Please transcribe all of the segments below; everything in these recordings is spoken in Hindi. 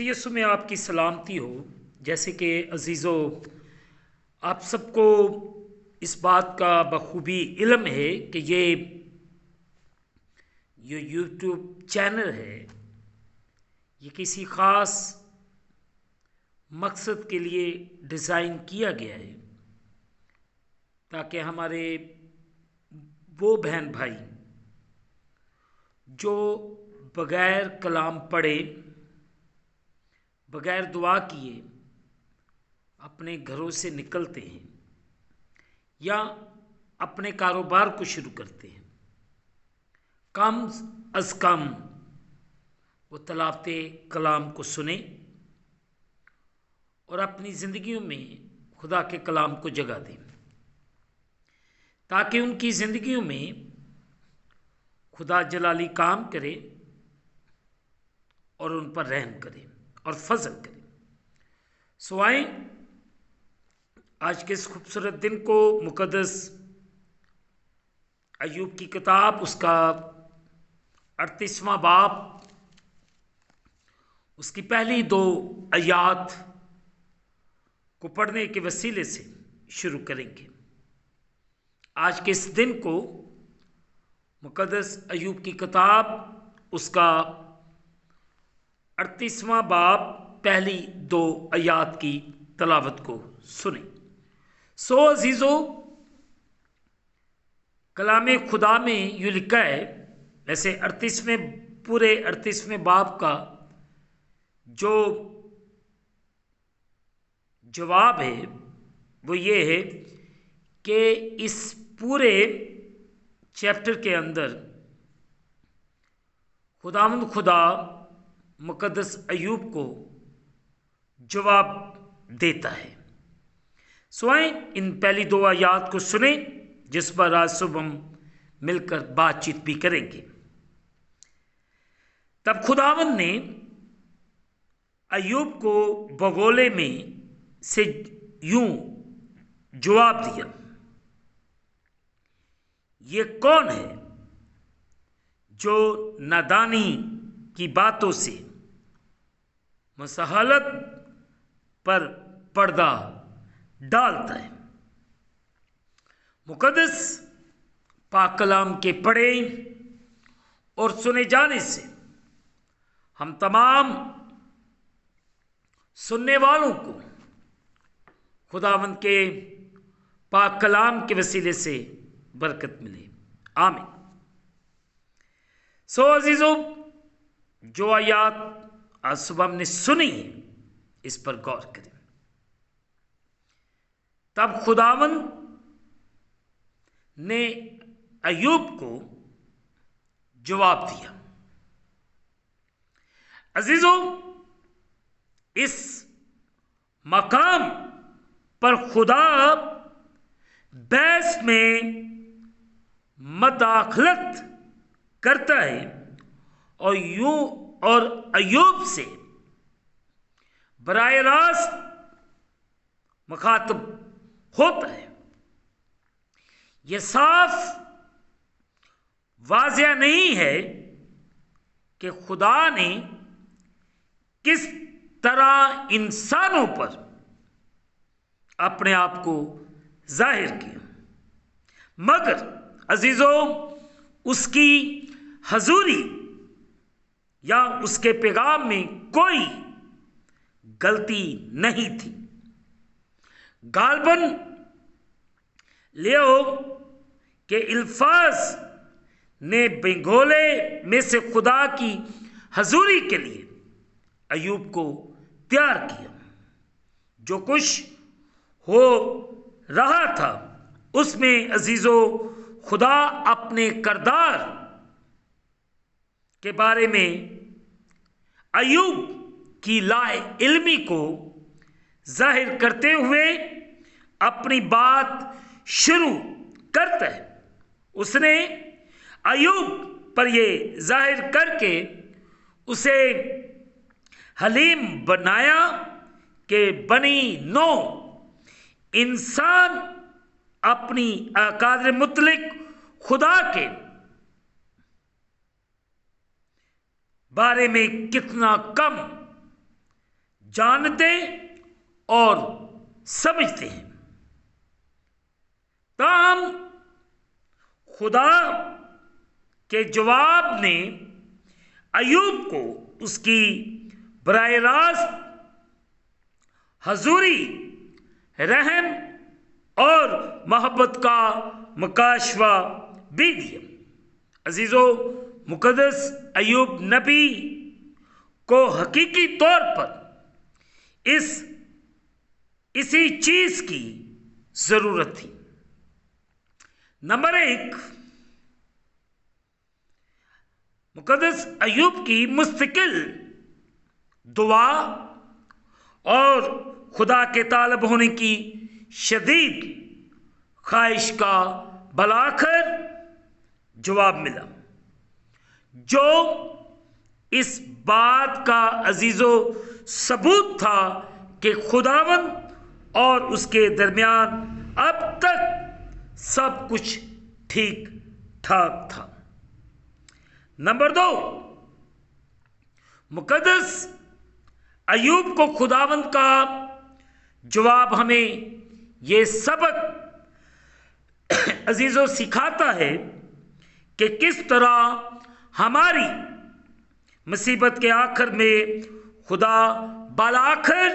मसीह यीशु में आपकी सलामती हो। जैसे कि अजीज़ों, आप सबको इस बात का बखूबी इल्म है कि ये यूट्यूब चैनल है, ये किसी ख़ास मकसद के लिए डिज़ाइन किया गया है ताकि हमारे वो बहन भाई जो बग़ैर कलाम पढ़े, बग़ैर दुआ किए अपने घरों से निकलते हैं या अपने कारोबार को शुरू करते हैं, कम अज़ कम वो तलावते कलाम को सुने और अपनी ज़िंदगियों में खुदा के कलाम को जगह दें, ताकि उनकी ज़िंदगियों में खुदा जलाली काम करे और उन पर रहम करे और फजल करे। सो आए आज के इस खूबसूरत दिन को मुकद्दस अय्यूब की किताब उसका 38वां बाब उसकी पहली 2 आयात को पढ़ने के वसीले से शुरू करेंगे। आज के इस दिन को मुकद्दस अय्यूब की किताब उसका 38वां बाब पहली 2 आयात की तलावत को सुने। सो अजीज़ों, कलाम खुदा में यूँ लिखा है, वैसे 38वें बाब का जो जवाब है वो ये है कि इस पूरे चैप्टर के अंदर खुदावंद खुदा मुकद्दस अय्यूब को जवाब देता है। आइए इन पहली 2 आयात को सुने जिस पर आज सुबह हम मिलकर बातचीत भी करेंगे। तब खुदावंद ने अय्यूब को बगोले में से यूं जवाब दिया, ये कौन है जो नादानी की बातों से मसहलत पर पर्दा डालता है। मुकद्दस पाक कलाम के पढ़े और सुने जाने से हम तमाम सुनने वालों को खुदावंद के पाक कलाम के वसीले से बरकत मिले। आमीन। सो अजीजों, जो आयात आज सुबह हमने सुनी है इस पर गौर करें। तब खुदावंद ने अय्यूब को जवाब दिया। अजीजों, इस मकाम पर खुदा बहस में मदाखलत करता है और अय्यूब से बराह रास्त मुखातब होता है। यह साफ वाज़िया नहीं है कि खुदा ने किस तरह इंसानों पर अपने आप को जाहिर किया, मगर अजीजों उसकी हजूरी या उसके पैगाम में कोई गलती नहीं थी। गालबन लियो के अल्फाज ने बगोले में से खुदा की हजूरी के लिए अय्यूब को तैयार किया। जो कुछ हो रहा था उसमें अजीजों खुदा अपने किरदार के बारे में अय्यूब की लाए इल्मी को जाहिर करते हुए अपनी बात शुरू करता है। उसने अय्यूब पर यह जाहिर करके उसे हलीम बनाया कि बनी नो इंसान अपनी अकादर मुतलिक खुदा के बारे में कितना कम जानते और समझते हैं। ताहम खुदा के जवाब ने अय्यूब को उसकी बराह रास्त हजूरी, रहम और मोहब्बत का मुकाशवा भी दिया। अजीजों, मुकद्दस अय्यूब नबी को हकीकी तौर पर इसी चीज की जरूरत थी। नंबर 1, मुकद्दस अय्यूब की मुस्तकिल दुआ और खुदा के तालब होने की शदीद ख्वाहिश का बलाखर जवाब मिला, जो इस बात का अजीजो सबूत था कि खुदावंद और उसके दरमियान अब तक सब कुछ ठीक ठाक था। नंबर 2, मुकद्दस अय्यूब को खुदावंद का जवाब हमें यह सबक अजीजों सिखाता है कि किस तरह हमारी मुसीबत के आखिर में खुदा बालाखिर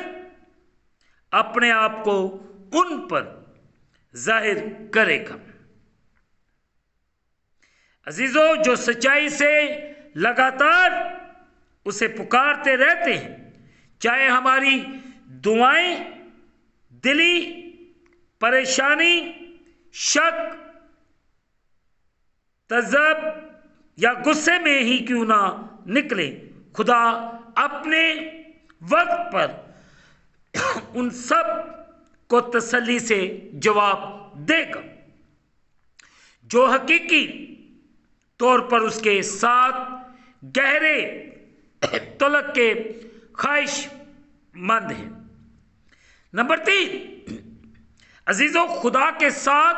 अपने आप को उन पर जाहिर करेगा। अजीजों, जो सच्चाई से लगातार उसे पुकारते रहते हैं, चाहे हमारी दुआएं दिली परेशानी, शक, तज़ब या गुस्से में ही क्यों ना निकले, खुदा अपने वक्त पर उन सब को तसल्ली से जवाब देगा। जो हकीकी तौर पर उसके साथ गहरे तलक के ख्वाहिशमंद हैं। नंबर 3, अजीजों, खुदा के साथ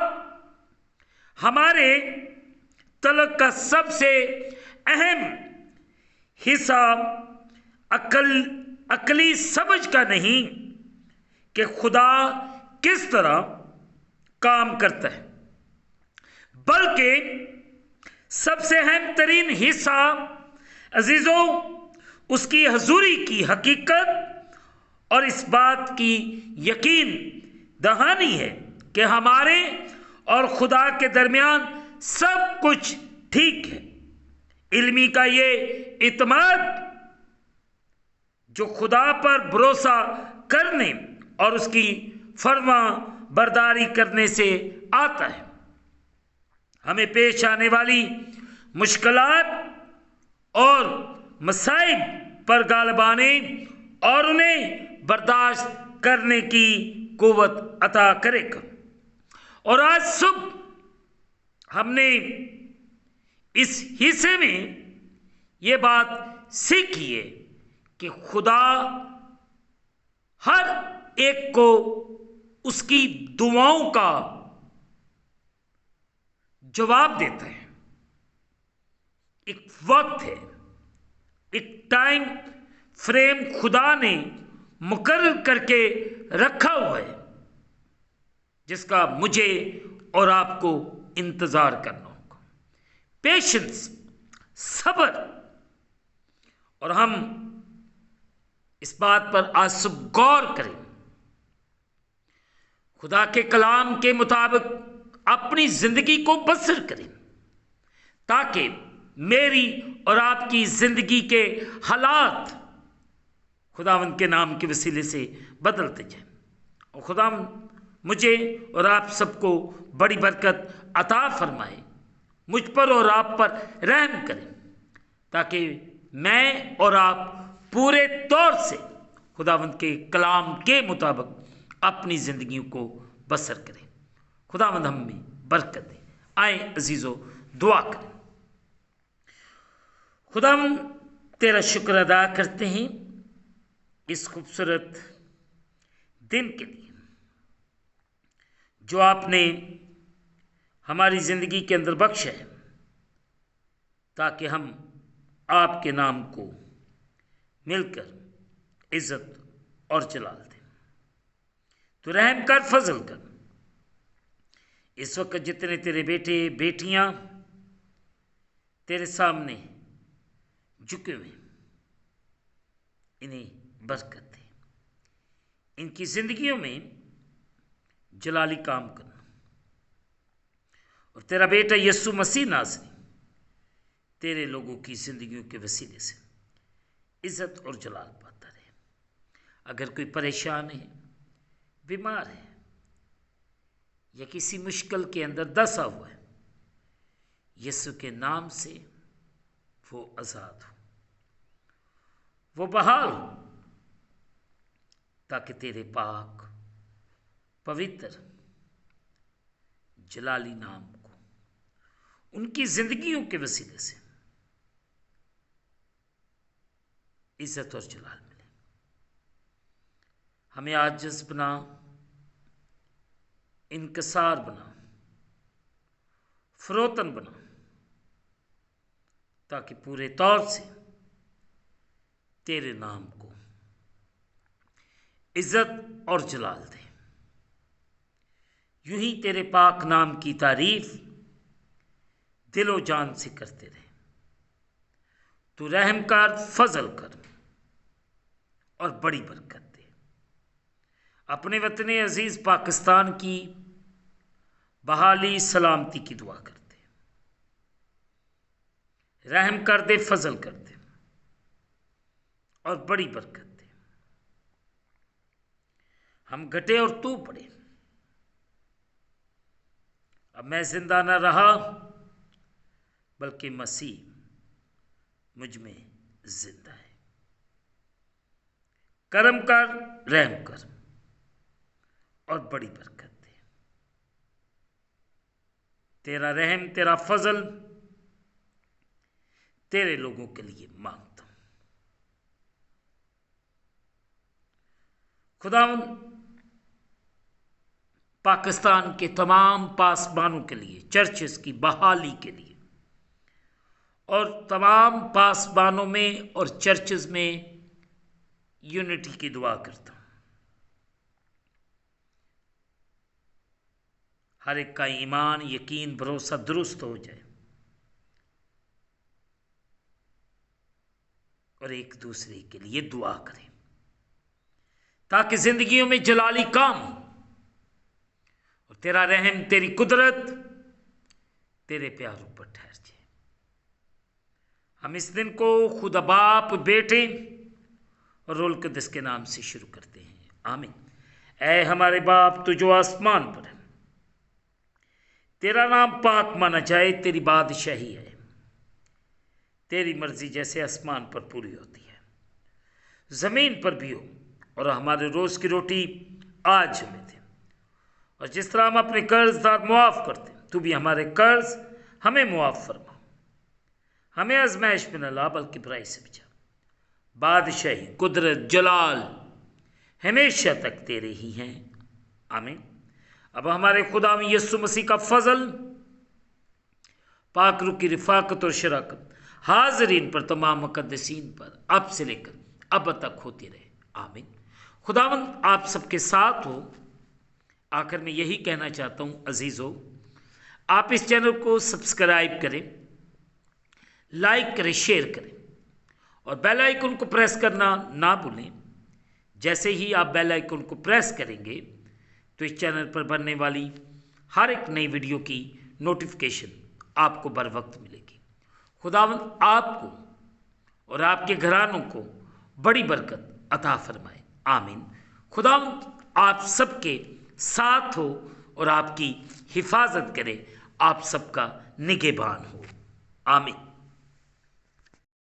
हमारे तलक का सबसे अहम हिस्सा अकली समझ का नहीं कि खुदा किस तरह काम करता है, बल्कि सबसे अहम तरीन हिस्सा अजीजों उसकी हजूरी की हकीकत और इस बात की यकीन दहानी है कि हमारे और खुदा के दरमियान सब कुछ ठीक है। इल्मी का ये इत्मीनान जो खुदा पर भरोसा करने और उसकी फरमा बरदारी करने से आता है, हमें पेश आने वाली मुश्किलात और मसाइब पर गालिबाने और उन्हें बर्दाश्त करने की कुव्वत अता करेगा। और आज सुबह हमने इस हिस्से में ये बात सीखी है कि खुदा हर एक को उसकी दुआओं का जवाब देता है। एक वक्त है, एक टाइम फ्रेम खुदा ने मुकर्रर करके रखा हुआ है, जिसका मुझे और आपको इंतजार करना होगा। पेशेंस, सब्र। और हम इस बात पर आज सुबह गौर करें, खुदा के कलाम के मुताबिक अपनी जिंदगी को बसर करें, ताकि मेरी और आपकी जिंदगी के हालात खुदावंद के नाम के वसीले से बदलते जाएं। और खुदावंद मुझे और आप सबको बड़ी बरकत अता फरमाए, मुझ पर और आप पर रहम करें, ताकि मैं और आप पूरे तौर से खुदावंद के कलाम के मुताबिक अपनी ज़िंदगियों को बसर करें। खुदावंद हमें बरकत दे। आए अजीज़ों, दुआ करें। खुदावंद तेरा शुक्र अदा करते हैं इस खूबसूरत दिन के लिए जो आपने हमारी ज़िंदगी के अंदर बख्शा है, ताकि हम आपके नाम को मिलकर इज़्ज़त और जलाल दे। तो रहम कर, फजल कर। इस वक्त जितने तेरे बेटे बेटियां तेरे सामने झुके हुए, इन्हें बरकत दे, इनकी जिंदगियों में जलाली काम करना। और तेरा बेटा यीशु मसीह नाज़री तेरे लोगों की जिंदगियों के वसीले से इज्जत और जलाल पाता रहे। अगर कोई परेशान है, बीमार है, या किसी मुश्किल के अंदर दसा हुआ है, यीशु के नाम से वो आज़ाद हो, वो बहाल हो, ताकि तेरे पाक पवित्र जलाली नाम को उनकी जिंदगियों के वसीले से इज्जत और जलाल मिले। हमें आजिज़ बना, इनकसार बना, फरोतन बना, ताकि पूरे तौर से तेरे नाम को इज्जत और जलाल दे। यूं ही तेरे पाक नाम की तारीफ दिलो जान से करते रहे। तू रहम कर, फजल कर और बड़ी बरकत दे। अपने वतन अजीज पाकिस्तान की बहाली सलामती की दुआ करते, रहम कर दे, फजल कर दे और बड़ी बरकत दे। हम घटे और तू बढ़े। अब मैं जिंदा न रहा, बल्कि मसीह मुझ में जिंदा है। करम कर, रहम कर और बड़ी बरकत दे। तेरा रहम, तेरा फजल तेरे लोगों के लिए मांगता हूं। खुदावंद पाकिस्तान के तमाम पासबानों के लिए, चर्चेस की बहाली के लिए, और तमाम पासबानों में और चर्चेस में यूनिटी की दुआ करता हूं। हर एक का ईमान, यकीन, भरोसा दुरुस्त हो जाए और एक दूसरे के लिए दुआ करें, ताकि जिंदगियों में जलाली काम और तेरा रहम, तेरी कुदरत तेरे प्यारों पर ठहर जाए। हम इस दिन को खुदा बाप, बेटे और रूह कुद्दूस के नाम से शुरू करते हैं। आमीन। ऐ हमारे बाप, तू जो आसमान पर है, तेरा नाम पाक माना जाए, तेरी बादशाही है, तेरी मर्जी जैसे आसमान पर पूरी होती है, जमीन पर भी हो। और हमारे रोज की रोटी आज हमें दे, और जिस तरह हम अपने कर्जदार मुआफ करते, तू भी हमारे कर्ज हमें मुआफ फरमा। हमें आजमाइश में न ला, बल्कि बुराई से बचा। बादशाही, कुदरत, जलाल हमेशा तक तेरे ही हैं। आमीन। अब हमारे खुदा में यीशु मसीह का फजल, पाक रूह की रिफाकत और शराकत हाजरीन पर, तमाम मुकद्दसीन पर अब से लेकर अब तक होती रहे। आमीन। खुदावंद आप सबके साथ हो। आखिर में यही कहना चाहता हूँ, अजीज़ों, आप इस चैनल को सब्सक्राइब करें, लाइक करें, शेयर करें और बेल आइकन को प्रेस करना ना भूलें। जैसे ही आप बेल आइकन को प्रेस करेंगे तो इस चैनल पर बनने वाली हर एक नई वीडियो की नोटिफिकेशन आपको बर वक्त मिलेगी। खुदावंद आपको और आपके घरानों को बड़ी बरकत अता फरमाए। आमीन। खुदावंद आप सबके साथ हो और आपकी हिफाजत करे, आप सबका निगहबान हो। आमीन।